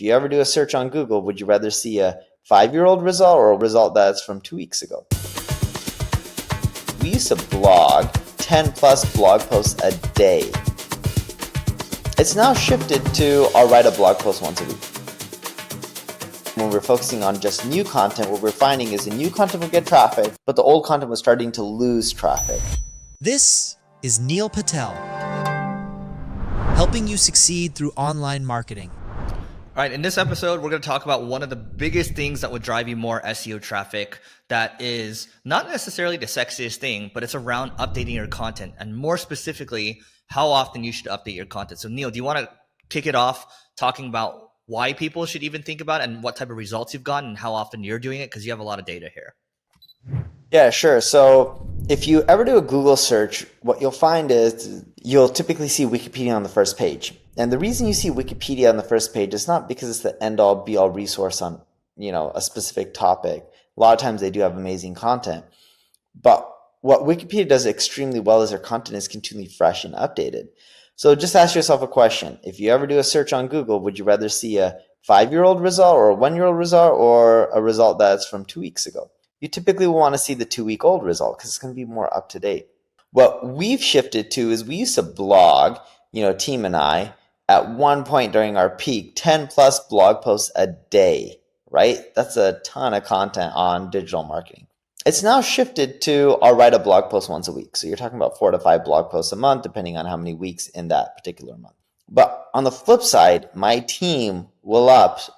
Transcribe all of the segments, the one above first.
If you ever do a search on Google, would you rather see a 5-year-old result or a result that's from 2 weeks ago? We used to blog 10 plus blog posts a day. It's now shifted to I'll write a blog post once a week. When we're focusing on just new content, what we're finding is the new content will get traffic, but the old content was starting to lose traffic. This is Neil Patel, helping you succeed through online marketing. All right, in this episode, we're going to talk about one of the biggest things that would drive you more SEO traffic that is not necessarily the sexiest thing, but it's around updating your content, and more specifically, how often you should update your content. So Neil, do you want to kick it off talking about why people should even think about it and what type of results you've gotten and how often you're doing it? Because you have a lot of data here. Yeah, sure. So if you ever do a Google search, what you'll find is you'll typically see Wikipedia on the first page. And the reason you see Wikipedia on the first page is not because it's the end-all be-all resource on, a specific topic. A lot of times they do have amazing content. But what Wikipedia does extremely well is their content is continually fresh and updated. So just ask yourself a question. If you ever do a search on Google, would you rather see a 5-year-old result or a 1-year-old result or a result that's from 2 weeks ago? You typically will want to see the 2-week-old result because it's going to be more up to date. What we've shifted to is we used to blog, team and I, at one point during our peak, 10 plus blog posts a day, right? That's a ton of content on digital marketing. It's now shifted to I'll write a blog post once a week. So you're talking about 4 to 5 blog posts a month, depending on how many weeks in that particular month. But on the flip side, my team will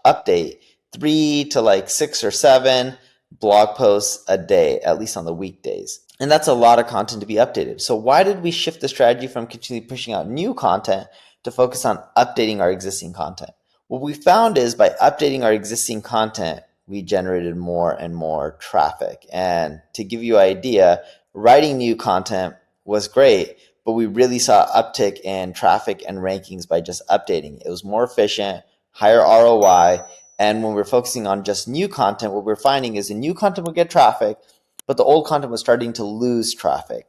update 3 to 6 or 7 blog posts a day, at least on the weekdays. And that's a lot of content to be updated. So why did we shift the strategy from continually pushing out new content to focus on updating our existing content? What we found is by updating our existing content, we generated more and more traffic. And to give you an idea, writing new content was great, but we really saw uptick in traffic and rankings by just updating. It was more efficient, higher ROI. And when we're focusing on just new content, what we're finding is the new content will get traffic, but the old content was starting to lose traffic.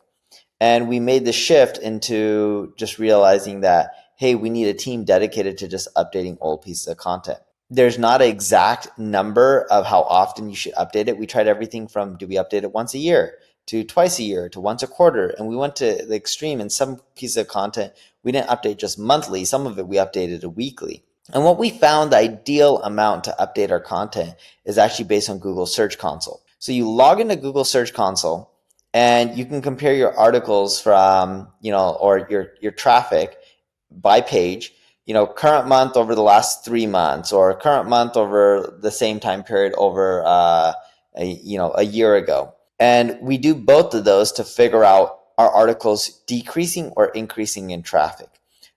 And we made the shift into just realizing that, hey, we need a team dedicated to just updating old pieces of content. There's not an exact number of how often you should update it. We tried everything from do we update it once a year to twice a year to once a quarter. And we went to the extreme. In some pieces of content, we didn't update just monthly. Some of it we updated weekly. And what we found the ideal amount to update our content is actually based on Google Search Console. So you log into Google Search Console and you can compare your articles from, or your traffic by page, current month over the last 3 months or current month over the same time period over, a year ago. And we do both of those to figure out are articles decreasing or increasing in traffic.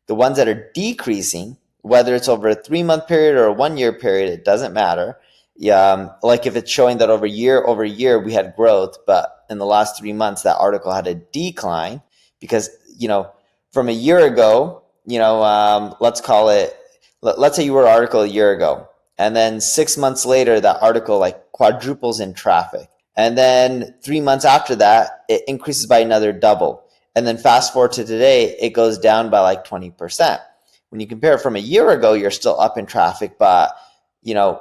The ones that are decreasing, whether it's over a 3-month period or a 1-year period, it doesn't matter. Like if it's showing that over year we had growth, but in the last 3 months that article had a decline because, from a year ago, let's say you wrote an article a year ago, and then 6 months later, that article quadruples in traffic. And then 3 months after that, it increases by another double. And then fast forward to today, it goes down by 20%. When you compare it from a year ago, you're still up in traffic, but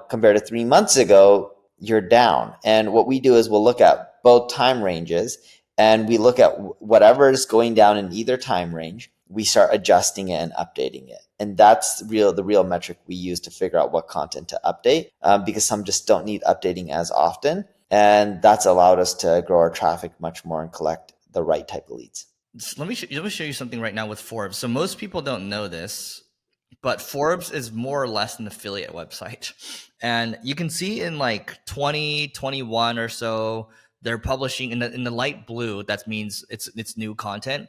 compared to 3 months ago, you're down. And what we do is we'll look at both time ranges and we look at whatever is going down in either time range. We start adjusting it and updating it. And that's the real metric we use to figure out what content to update because some just don't need updating as often. And that's allowed us to grow our traffic much more and collect the right type of leads. Let me show you something right now with Forbes. So most people don't know this, but Forbes is more or less an affiliate website. And you can see in 2021 or so, they're publishing in the light blue, that means it's new content.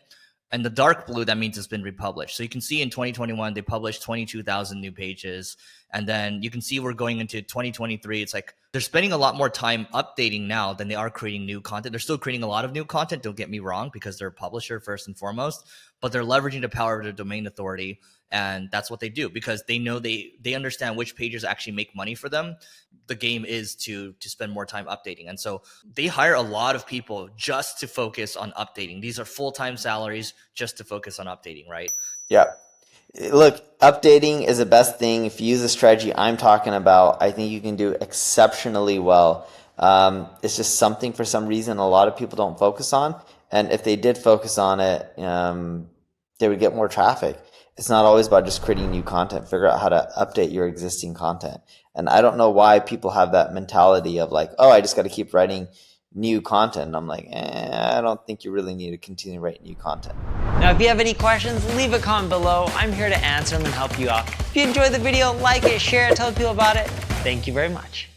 And the dark blue, that means it's been republished. So you can see in 2021, they published 22,000 new pages. And then you can see we're going into 2023. It's they're spending a lot more time updating now than they are creating new content. They're still creating a lot of new content, don't get me wrong, because they're a publisher first and foremost, but they're leveraging the power of their domain authority. And that's what they do because they know they understand which pages actually make money for them. The game is to spend more time updating. And so they hire a lot of people just to focus on updating. These are full-time salaries just to focus on updating, right? Yeah. Look, updating is the best thing. If you use the strategy I'm talking about, I think you can do exceptionally well. It's just something for some reason a lot of people don't focus on. And if they did focus on it, they would get more traffic. It's not always about just creating new content. Figure out how to update your existing content. And I don't know why people have that mentality of like, oh, I just got to keep writing new content. And I'm like, I don't think you really need to continue writing new content. Now, if you have any questions, leave a comment below. I'm here to answer them and help you out. If you enjoyed the video, like it, share it, tell people about it. Thank you very much.